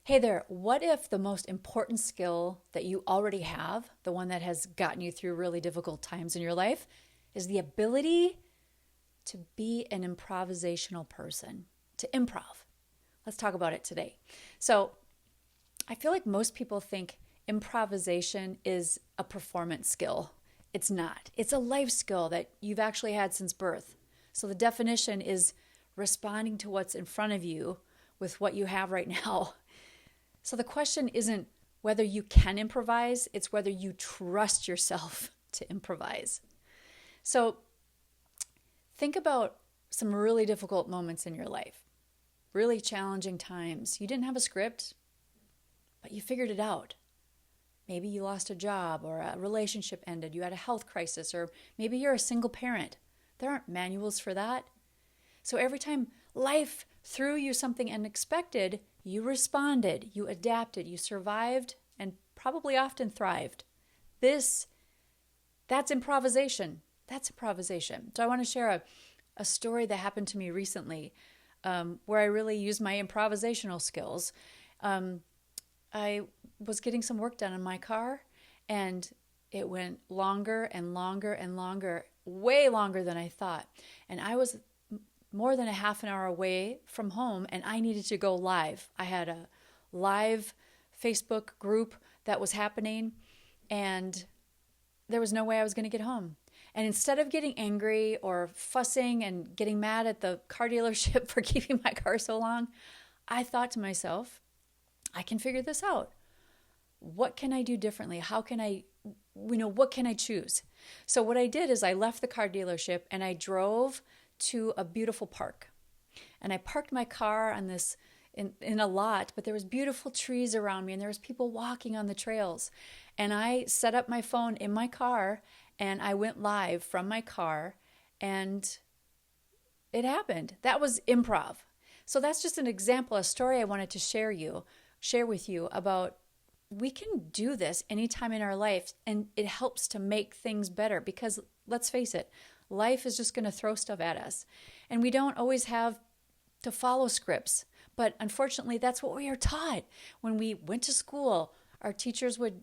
Hey there, what if the most important skill that you already have, the one that has gotten you through really difficult times in your life, is the ability to be an improvisational person, to improv? Let's talk about it today. So, I feel like most people think improvisation is a performance skill. It's not. It's a life skill that you've actually had since birth. So, the definition is responding to what's in front of you with what you have right now. So the question isn't whether you can improvise, it's whether you trust yourself to improvise. So think about some really difficult moments in your life, really challenging times. You didn't have a script, but you figured it out. Maybe you lost a job or a relationship ended, you had a health crisis, or maybe you're a single parent. There aren't manuals for that. So every time life threw you something unexpected, you responded, you adapted, you survived, and probably often thrived. That's improvisation. That's improvisation. So I want to share a story that happened to me recently where I really used my improvisational skills. I was getting some work done in my car, and it went longer and longer and longer, way longer than I thought. And I was more than a half an hour away from home, and I needed to go live. I had a live Facebook group that was happening, and there was no way I was going to get home. And instead of getting angry or fussing and getting mad at the car dealership for keeping my car so long, I thought to myself, I can figure this out. What can I do differently? How can I, what can I choose? So what I did is I left the car dealership and I drove to a beautiful park. And I parked my car on this in a lot, but there was beautiful trees around me and there was people walking on the trails. And I set up my phone in my car and I went live from my car, and it happened. That was improv. So that's just an example, a story I wanted to share with you about we can do this anytime in our life, and it helps to make things better because let's face it, life is just going to throw stuff at us. And we don't always have to follow scripts. But unfortunately, that's what we are taught. When we went to school, our teachers would,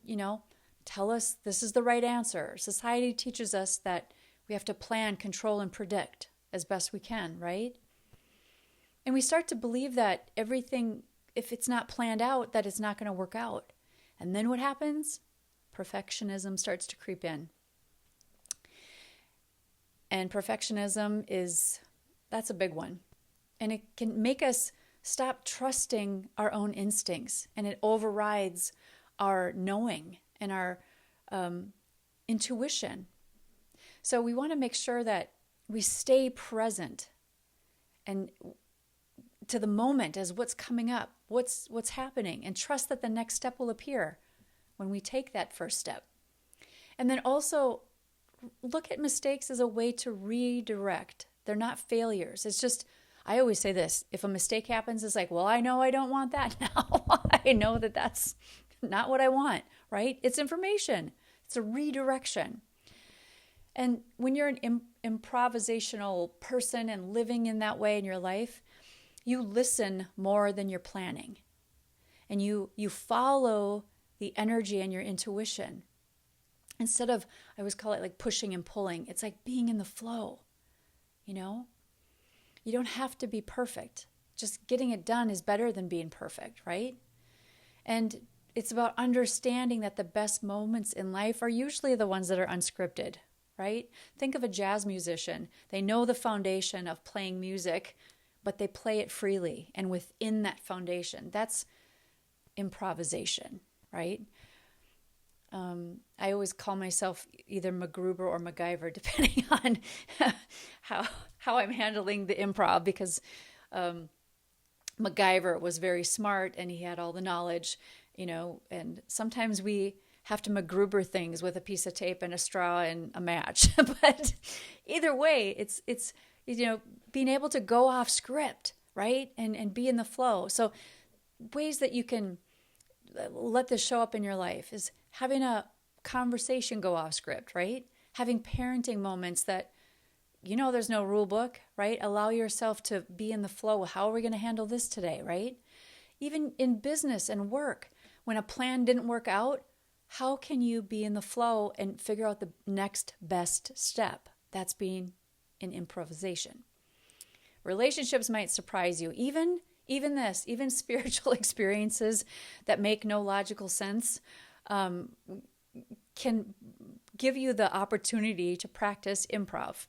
tell us this is the right answer. Society teaches us that we have to plan, control, and predict as best we can, right? And we start to believe that everything, if it's not planned out, that it's not going to work out. And then what happens? Perfectionism starts to creep in. And perfectionism that's a big one. And it can make us stop trusting our own instincts, and it overrides our knowing and our intuition. So we want to make sure that we stay present and to the moment as what's coming up, what's happening, and trust that the next step will appear when we take that first step. And then also look at mistakes as a way to redirect. They're not failures. It's just, I always say this, if a mistake happens, it's like, well, I know I don't want that now. I know that that's not what I want, right? It's information. It's a redirection. And when you're an improvisational person and living in that way in your life, you listen more than you're planning. And you follow the energy and your intuition. Instead of, I always call it like pushing and pulling, it's like being in the flow, You don't have to be perfect. Just getting it done is better than being perfect, right? And it's about understanding that the best moments in life are usually the ones that are unscripted, right? Think of a jazz musician. They know the foundation of playing music, but they play it freely and within that foundation. That's improvisation, right? I always call myself either MacGruber or MacGyver, depending on how I'm handling the improv, because MacGyver was very smart and he had all the knowledge, and sometimes we have to MacGruber things with a piece of tape and a straw and a match. But either way, it's being able to go off script, right? And be in the flow. So ways that you can let this show up in your life is having a conversation go off script, right? Having parenting moments that, there's no rule book, right? Allow yourself to be in the flow. How are we going to handle this today, right? Even in business and work, when a plan didn't work out, how can you be in the flow and figure out the next best step? That's being in improvisation. Relationships might surprise you. Even spiritual experiences that make no logical sense can give you the opportunity to practice improv.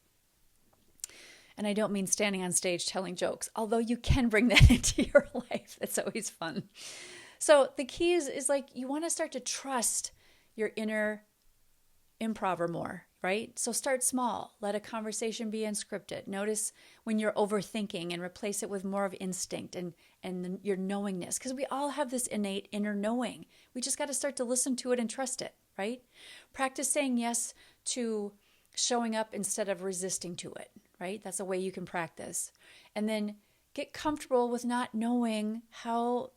And I don't mean standing on stage telling jokes, although you can bring that into your life. It's always fun. So the key is like you want to start to trust your inner improver more, right? So start small. Let a conversation be unscripted. Notice when you're overthinking and replace it with more of instinct and your knowingness. Because we all have this innate inner knowing. We just got to start to listen to it and trust it, right? Practice saying yes to showing up instead of resisting to it, right? That's a way you can practice. And then get comfortable with not knowing how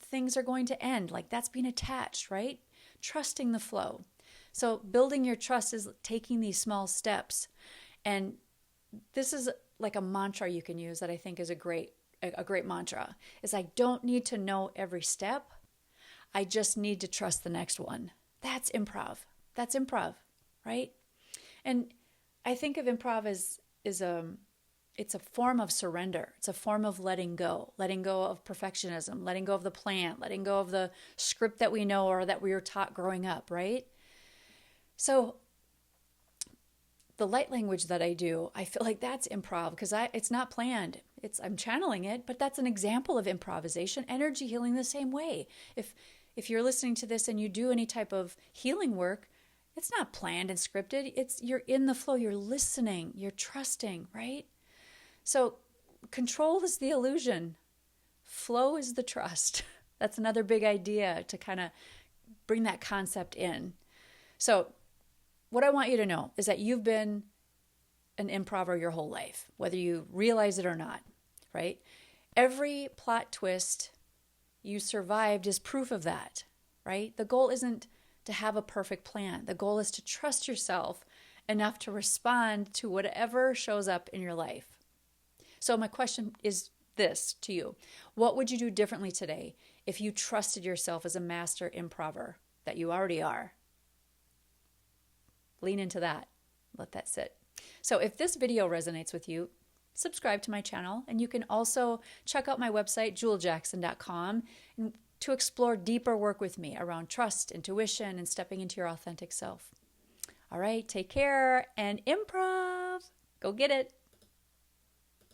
things are going to end. Like that's being attached, right? Trusting the flow. So building your trust is taking these small steps. And this is like a mantra you can use that I think is a great mantra. Is I don't need to know every step. I just need to trust the next one. That's improv. That's improv, right? And I think of improv as it's a form of surrender. It's a form of letting go of perfectionism, letting go of the plan, letting go of the script that we know or that we were taught growing up, right? So the light language that I do, I feel like that's improv because it's not planned. I'm channeling it, but that's an example of improvisation. Energy healing the same way. If you're listening to this and you do any type of healing work, it's not planned and scripted. You're in the flow. You're listening. You're trusting, right? So control is the illusion. Flow is the trust. That's another big idea to kind of bring that concept in. So what I want you to know is that you've been an improver your whole life, whether you realize it or not, right? Every plot twist you survived is proof of that, right? The goal isn't to have a perfect plan. The goal is to trust yourself enough to respond to whatever shows up in your life. So my question is this to you. What would you do differently today if you trusted yourself as a master improver that you already are? Lean into that. Let that sit. So if this video resonates with you, subscribe to my channel. And you can also check out my website, juhljaxen.com, to explore deeper work with me around trust, intuition, and stepping into your authentic self. All right, take care and improv. Go get it.